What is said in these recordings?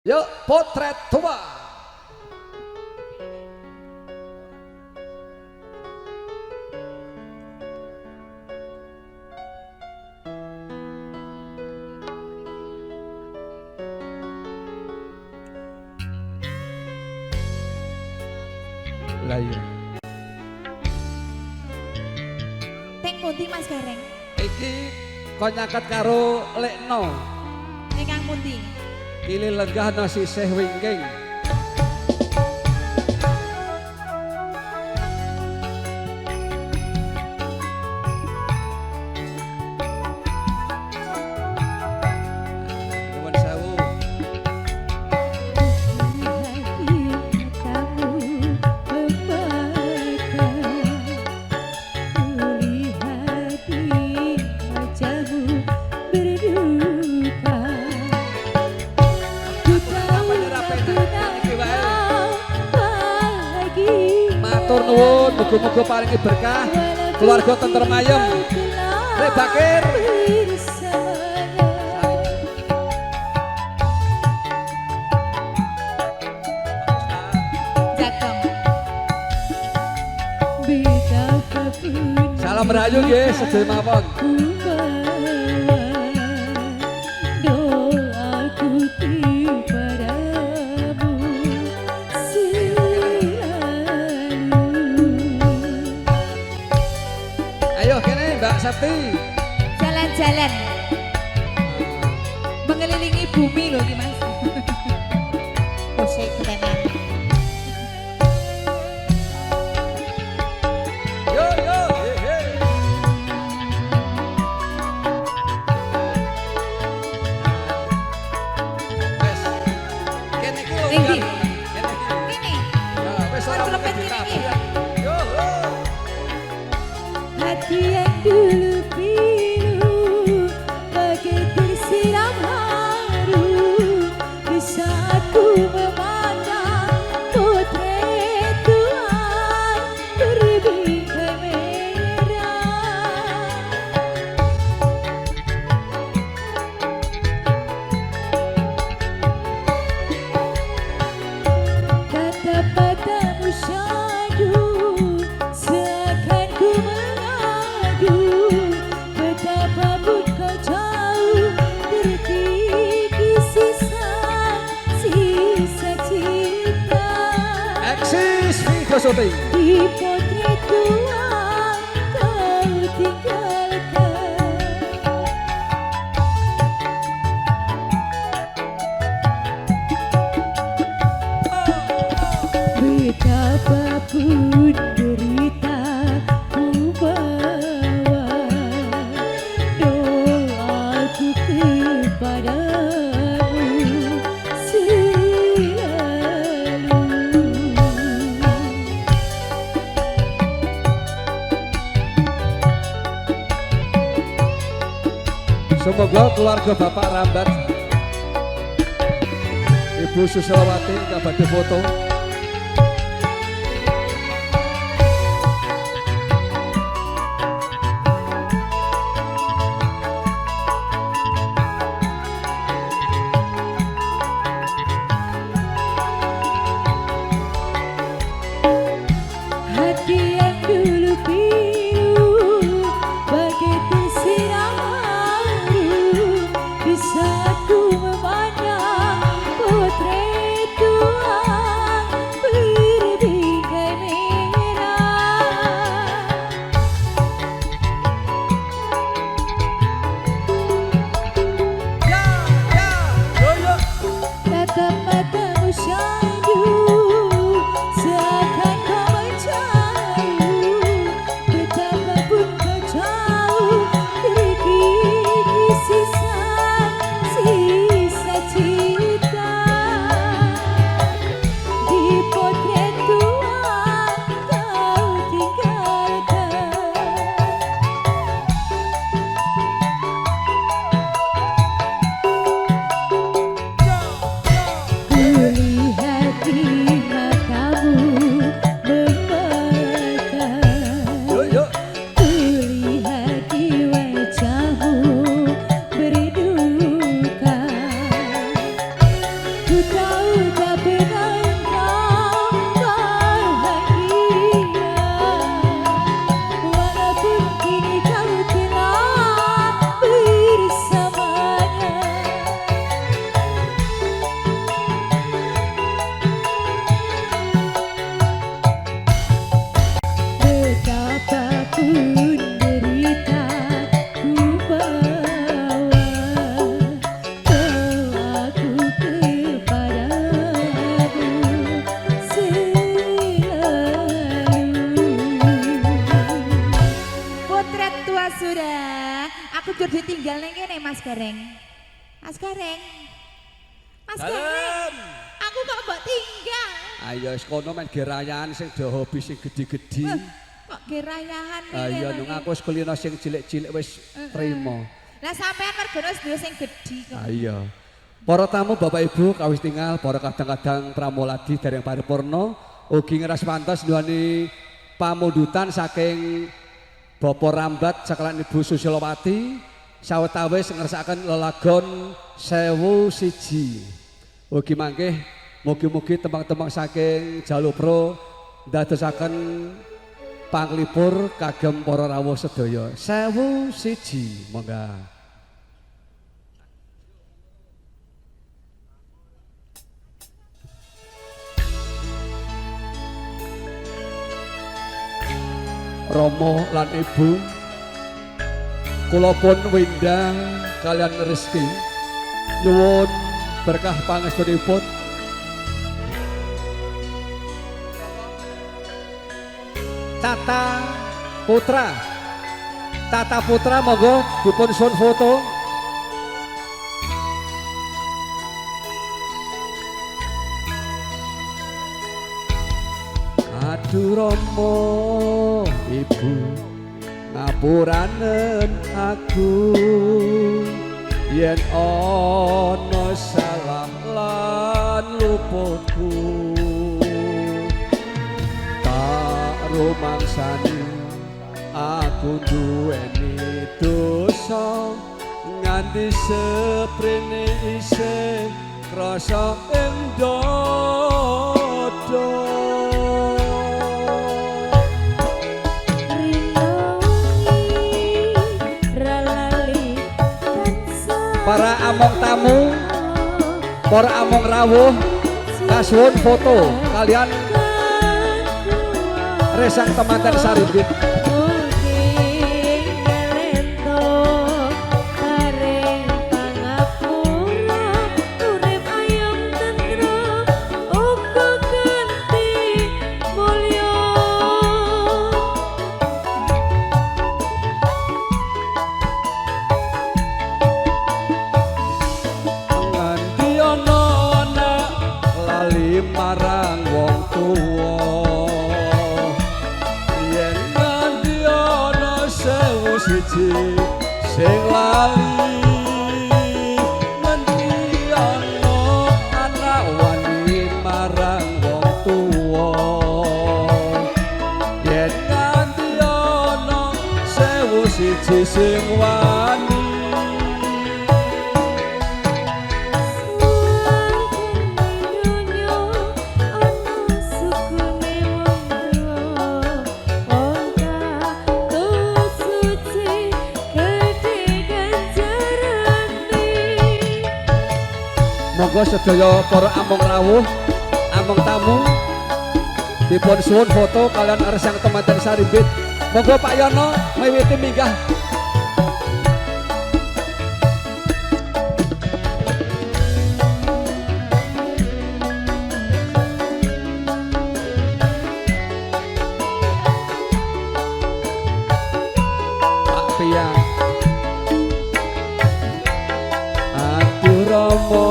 Yuk, potret tua. Lah iya. Teng pundi Mas Gareng? Iki kok nyaket karo Lekno. Ingkang pundi? Kili lenggah nasi seh wingking. Nuwun sewu. Matur nuwun, muga-muga paringi berkah, keluarga tentrem ayem. Rek Bakir. Salam rahayu nggih sedaya mawon. Ayo kene Mbak Septi. Jalan-jalan mengelilingi bumi loh Ki Mas. Musik tenan. Yo yo he he. Wes. Kene iki lho. Ning ndi? Kene iki. Ini Ya wes ora Celepet kene iki. Yo. hati yang dulu pilu bagai tersiram haru di saat ku memandang potret Tuhan berbingkai merah. Kata-katamu syadu seakan ku mengadu, betapapun kau jauh tertiti sisa cinta Eksis video syuting. di potret Tuhan kau tinggalkan. Betapapun derita ku bawa, doaku kepadamu selalu. Semoga keluarga Bapak Rambat, Ibu Susilawati nggak badhe foto. Hati yang dulu pilu bagai tersiram haru di saat ku memandang potret Tuhan berbingkai merah. Ya ya yo yo. Tatap matamu syadu seakan kau mencayu, betapapun kau jauh terkikis sisa cinta di potret Tuhan kau tinggalkan. Ku aku kok mbok tinggal. Ayo wis kono men gerayan sing do hobi sing gedhi-gedhi. Kok gerayahan iki. Ayo nung aku wis kulino sing cilik-cilik wis trimo. Lah sampean mergono wis duwe sing gedhi kok. Ayo. Para tamu Bapak Ibu kawis tinggal, para kadang-kadang pramuladi dereng paripurna ugi ngeras pantos nuwani pamundutan saking Bapak Rambat sakelan Ibu Susilowati sawetawis ngersakaken lelagon 1001. Ugi mangke mugi-mugi tembang-tembang saking Jalupro ndadosaken panglipur kagem para rawuh sedaya. 1001 monggo. Romo lan Ibu kula pun windang kalian rezeki nyuwun berkah pangestunipun Tata Putra monggo dipun sun foto. Aduh Romo Ibu ngapuranen aku yen ana salah lan luputku tak rumangsani aku duweni dosa nganti seprene isih krasa ing dodo. Para among tamu, para among rawuh, kasuwun foto kalian resang temanten saribit. Marang wong tuwa yen nganti ana 1001 sing lali nganti ana anak wani marang wong tuwa yen nganti ana 1001 sing wani. Monggo sedaya para among rawuh, among tamu dipun suwun foto kalian resang temanten saribit. Monggo Pak Yono miwiti minggah. Pak Piang. Aduh Romo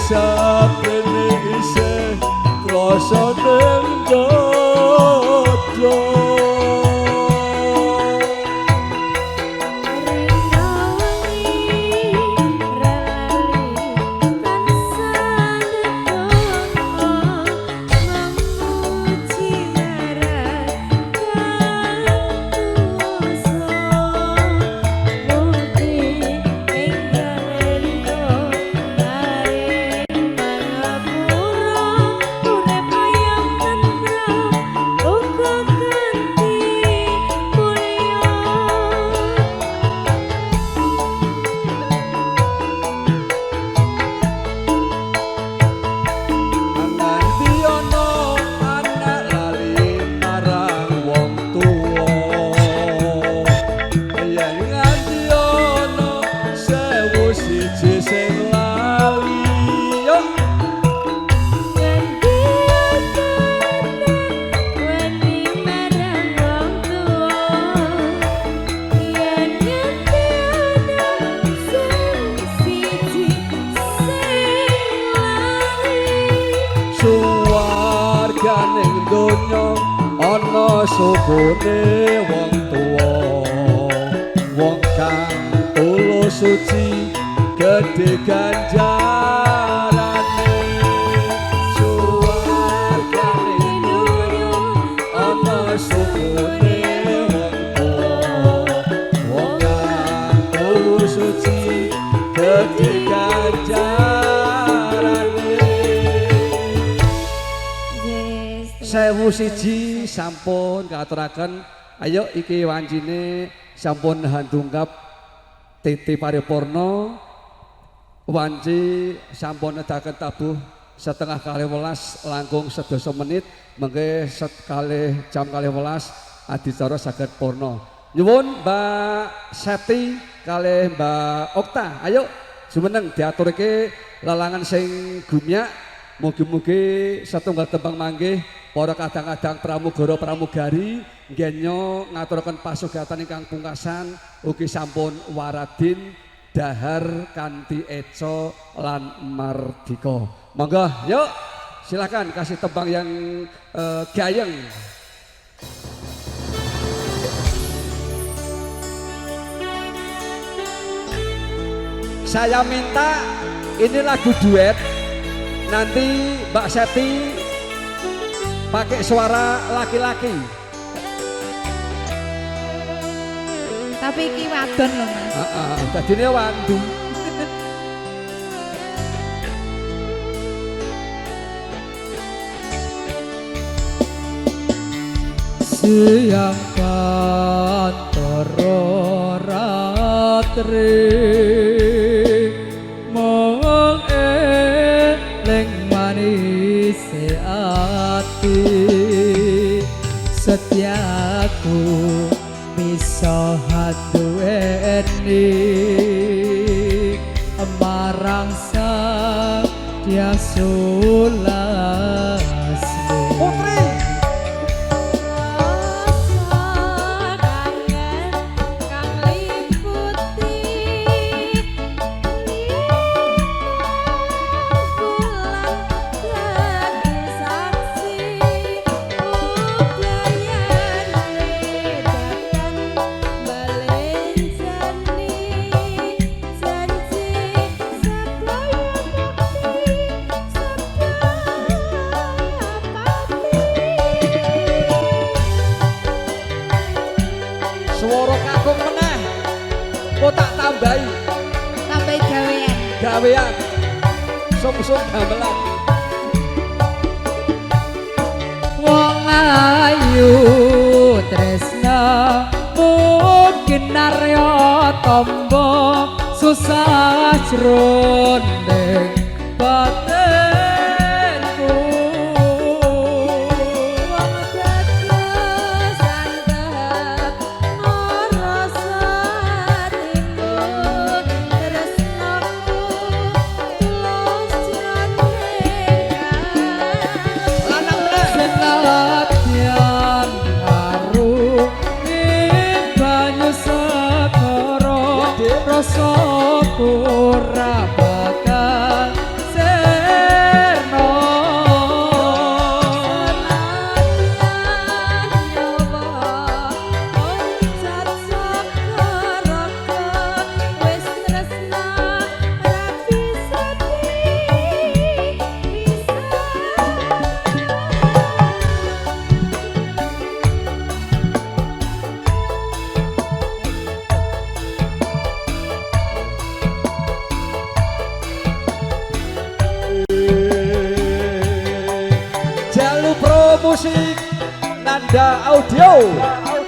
saprene isih krasa ning dodo. siji sing lali yo suwarganing donya ana sukune wong tuwa wong kang tulus suci gedhe ganjarane suwarganing donya ana sukune wong tuwa wong kang tulus suci gedhe ganjarane. Sewu siji sampun katuraken. Ayo iki wancine sampun handungkap Titi Paripurna. Wanci sampun nedahaken tabuh setengah kali 11 langkung sedasa menit. Mengke jam kali 11 adicara saged purna. Nyuwun Mbak Septi kalih Mbak Okta. Ayo jumeneng diaturke lelangan sing gumyak. Mugi-mugi setunggal tembang manggih para kadang-kadang pramugara pramugari nggenyo ngaturaken pasugatan ingkang pungkasan ugi sampun waradin dahar kanthi eca lan mardika. Monggo yuk silakan kasih tembang yang gayeng. Saya minta ini lagu duet. Nanti Mbak Septi pakai suara laki-laki. Tapi iki wadon lho Mas. Heeh, dadine wandu. Siang pantara ratri ati setiaku bisa hadueni marang Satya Sulasmi Putri swara kakung meneh kok tak tambahi gawean sung-sung gamelan wong ayu tresna mungkin narya tombo susah jroning batinku rasa ora bakal serno musik Nanda Audio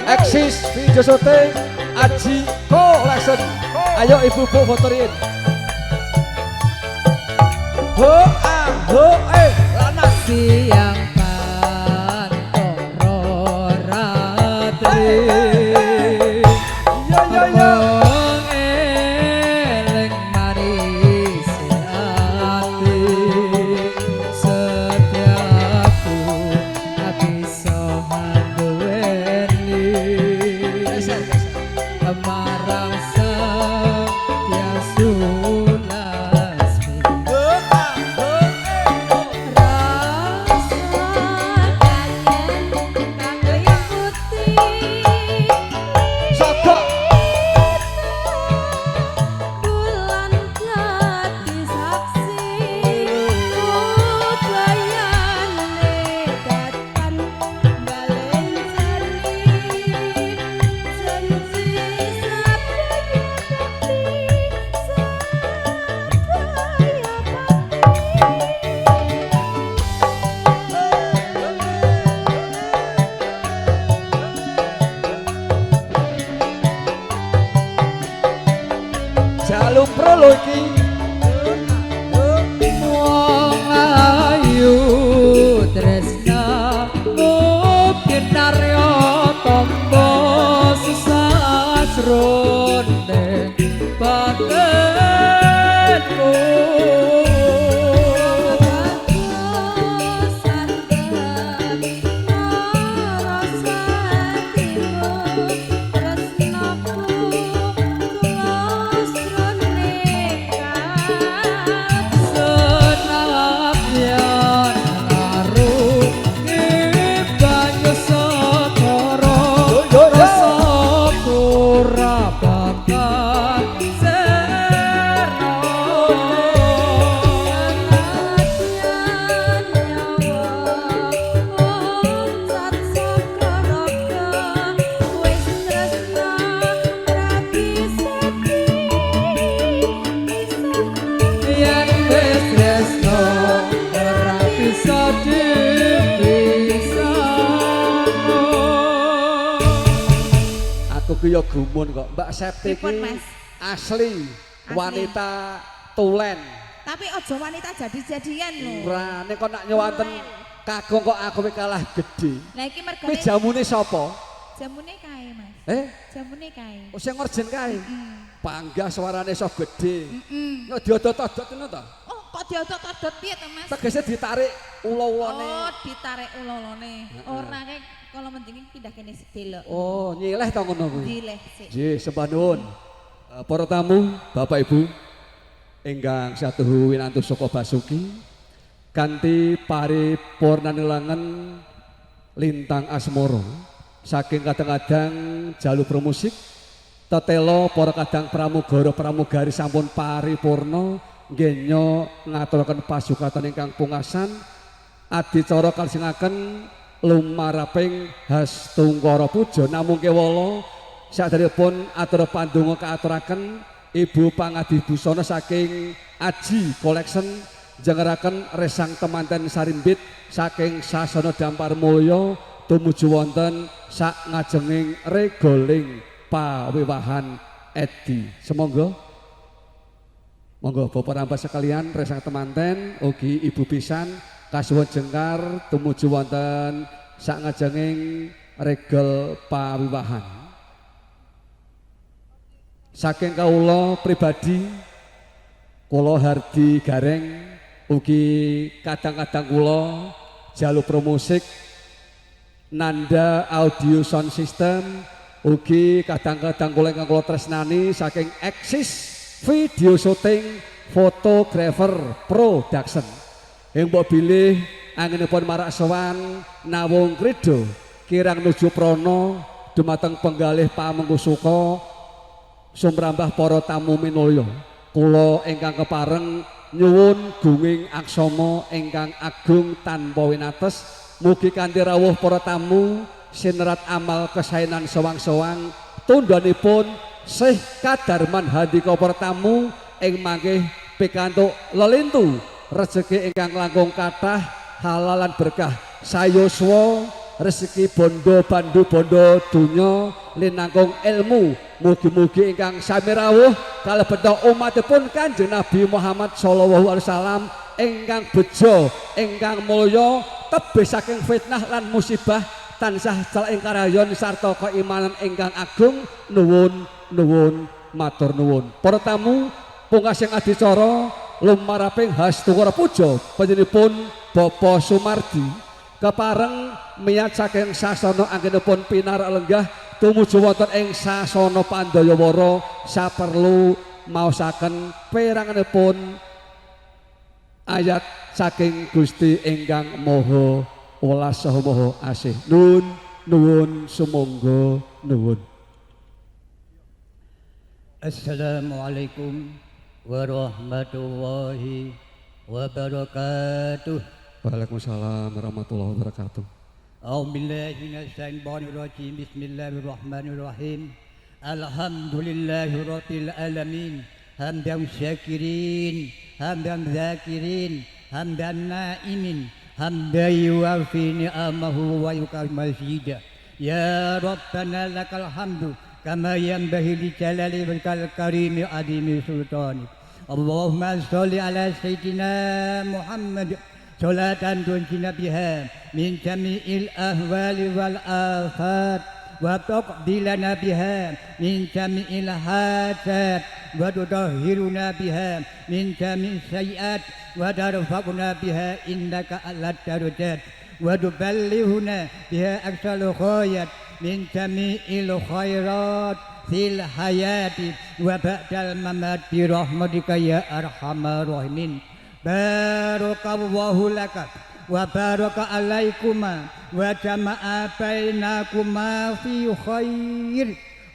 Eksis video syuting Aji Collection. Ayo ibu-ibu fotoin ho ah ho lana siang pantoro ratri yo yo yo eleng mari Jaluk pro lho iki. Wong ayu tresna mungkin naryo tombo sesasrone batenku. Ya gumun kok Mbak Septi Pripun, iki Mas? asli wanita tulen. Tapi ojo wanita jadi-jadian lho. Rane kok nak nyewanten kagong kok aku kalah gede. Lah iki Kuwi mergane jamune sapa? jamune kae, Mas. Jamune kae. Oh sing ngerjen kae. Panggah suarane iso gede. Heeh. Yo diodot-odot ngono to. Oh, kok diotot-otot piye to, Mas? Tegese ditarik ula-ulane. Oh, ditarik ulolone. Ora kae kalau mending pindah kene sedelok. Oh, nyileh to ngono kuwi. Dileh sik. Nggih, sembah nuwun. Para tamu, Bapak Ibu ingkang satuhu winantu saka Basuki kanthi paripurna nilangan Lintang Asmara saking kadang-kadang jalur promusik tetelo para kadang pramugara pramugari sampun paripurna nggenya ngaturaken pasukatan ingkang pungkasan adicara kalsingaken lumaraping Hastungkara Puja namung kewala saderepun atur pandonga kaaturaken Ibu Pangadi Busana saking Aji Collection jengeraken resang temanten sarimbit saking Sasana Dampar Mulya tumuju wonten sak ngajenging regoling pawiwahan Edi. Semonggo monggo Bapak Rampas sekalian resang temanten ugi Ibu pisan kasuwun jengkar tumuju wonten sak ngajenging regel pawiwahan. Saking kawula pribadi kula Hardi Gareng ugi kadang-kadang kula jalur promusik Nanda Audio Sound System ugi kadang-kadang kula ingkang kula tresnani saking Axis Video Shooting Photographer Production yang mbok bilih anginipun marak sowan nawung kredo kirang nuju prono dumateng penggalih pamengkusuka sumrambah para tamu minulya kula ingkang kepareng nyuwun gunging aksama ingkang agung tanpa winates mugi kanthi rawuh para tamu sinerat amal kesaenan sowang-sowang tundhanipun Syekh Kadarman handika para tamu ing manggih pikantuk lelintu rezeki ingkang langkung kathah halalan berkah sayoswa rezeki bondo bandu bondo dunya linangkung ilmu mugi-mugi ingkang sami rawuh kalebet umatipun Kanjeng Nabi Muhammad sallallahu alaihi wasallam ingkang bejo ingkang mulya tebih saking fitnah lan musibah tansah celak ing karayon sarta keimanan ingkang agung nuwun matur nuwun para tamu pungkasing adicara lumaraping Hastungkara Puja panjenenganipun Bapak Sumardi kepareng miyat saking sasana anggenipun pinarak lenggah tumuju wonten ing sasana Pandayawara saperlu maosaken peranganipun ayat saking Gusti ingkang Maha Welas saha Maha Asih. Nuwun sumangga nuwun. Assalamualaikum warahmatullahi wabarakatuh. Waalaikumsalam warahmatullahi wabarakatuh. A'udzubillahi minasyaitonirrajim. Bismillahirrahmanirrahim. Alhamdulillahirabbil alamin. Hamdan syakirin, hamdan zakirin, hamdan naimin, hamdan yuwafi ni'amahu wa yukamil mazidah. Ya Rabbana lakal hamdu كما ينبغي لجلال وجهك الكريم عظيم سلطانك اللهم صل على سيدنا محمد صلاة تنجينا بها من جميع الأهوال والآفات وتقضي لنا بها من جميع الحاجات وتطهرنا بها من جميع السيئات وترفعنا بها إنك على الدرجات وتبلغنا بها أقصى الغايات من جميع الخيرات في الحياة وبعد الممات برحمتك يا أرحم الراحمين بارك الله لك وبارك عليكما وجمع بينكما في خير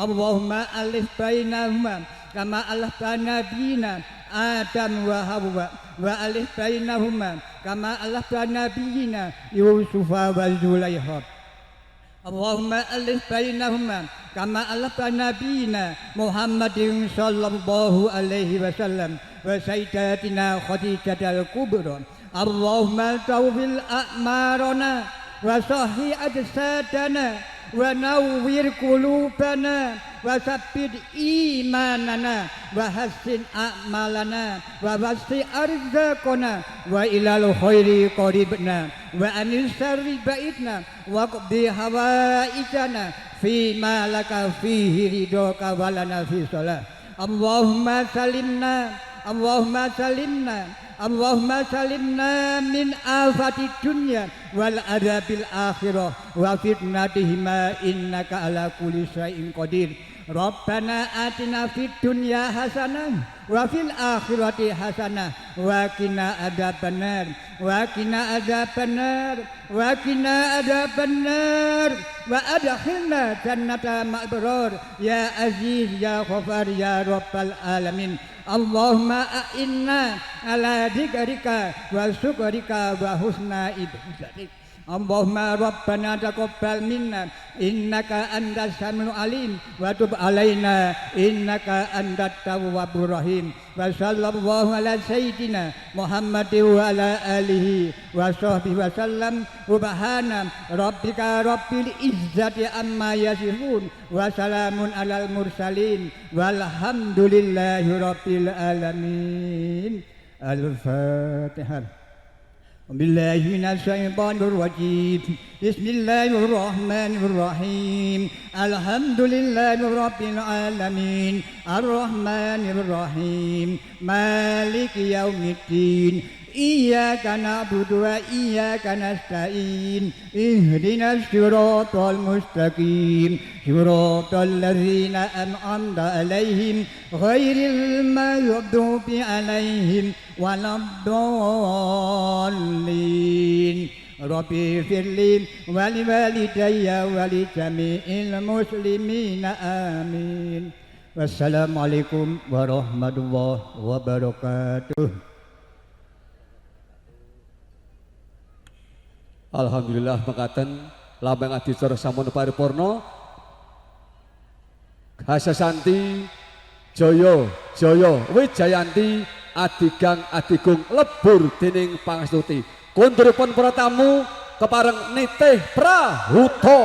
اللهم ألف بينهما كما ألفت نبينا آدم وحواء وألف بينهما كما ألفت نبينا يوسف وزليخا اللهم ألف بينهما كما ألفت نبينا محمد صلى الله عليه وسلم وسيداتنا خديجة الكبرى اللهم طول أعمارنا وصحي أجسادنا ونور قلوبنا وثبت إيماننا وحسن أعمالنا ووسع أرزاقنا وإلى الخير قريبنا وعن الشر بعيدنا واقضي حوائجنا فيما لك فيه رضاك ولنا في صلاة اللهم سلمنا اللهم سلمنا اللهم سلمنا من آفات الدنيا والعذاب الآخرة وفتنتهما إنك على كل شيء قدير ربنا آتنا في الدنيا حسنة وفي الآخرة حسنة وقنا عذاب النار وقنا عذاب النار وقنا عذاب النار وأدخلنا جنة مع الأبرار يا عزيز يا غفار يا رب العالمين اللهم أعنا على ذكرك وشكرك وحسن عبادتك اللهم ربنا تقبل منا إنك أنت السميع العليم وتب علينا إنك أنت التواب الرحيم وصلى الله على سيدنا محمد وعلى آله وصحبه وسلم سبحان ربك رب العزة عما يصفون وسلام على المرسلين والحمد لله رب العالمين الفاتحة بالله من الشيطان الرجيم بسم الله الرحمن الرحيم الحمد لله رب العالمين الرحمن الرحيم مالك يوم الدين إياك نعبد وإياك نستعين اهدنا الصراط المستقيم صراط الذين أنعمت عليهم غير المغضوب عليهم ولا الضالين ربي اغفر لي ولوالدي ولجميع المسلمين آمين والسلام عليكم ورحمة الله وبركاته. Alhamdulillah mekaten lambang adicara sampun paripurna Hasasanti Jaya Jaya Wijayanti Adigang Adigung lebur dening pangastuti. Konduripun para tamu kepareng nitih prahuta.